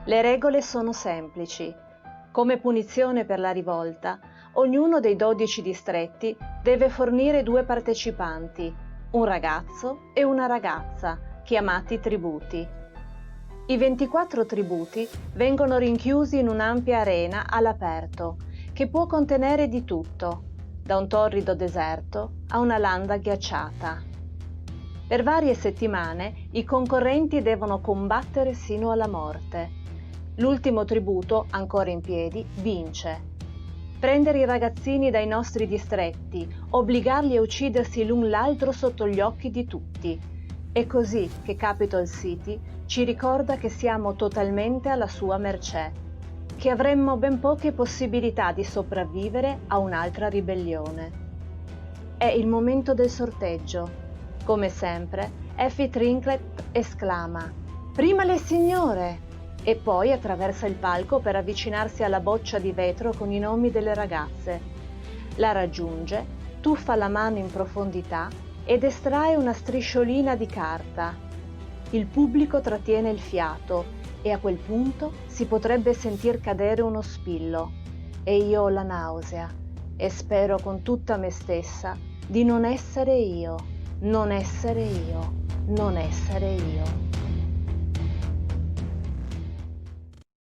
Le regole sono semplici. Come punizione per la rivolta, ognuno dei 12 distretti deve fornire 2 partecipanti, un ragazzo e una ragazza, chiamati tributi. I 24 tributi vengono rinchiusi in un'ampia arena all'aperto, che può contenere di tutto, da un torrido deserto a una landa ghiacciata. Per varie settimane i concorrenti devono combattere sino alla morte. L'ultimo tributo, ancora in piedi, vince. Prendere i ragazzini dai nostri distretti, obbligarli a uccidersi l'un l'altro sotto gli occhi di tutti. È così che Capitol City ci ricorda che siamo totalmente alla sua mercé, che avremmo ben poche possibilità di sopravvivere a un'altra ribellione. È il momento del sorteggio. Come sempre, Effie Trinket esclama «Prima le signore!» e poi attraversa il palco per avvicinarsi alla boccia di vetro con i nomi delle ragazze. La raggiunge, tuffa la mano in profondità ed estrae una strisciolina di carta. Il pubblico trattiene il fiato e a quel punto si potrebbe sentir cadere uno spillo. E io ho la nausea e spero con tutta me stessa di non essere io, non essere io, non essere io.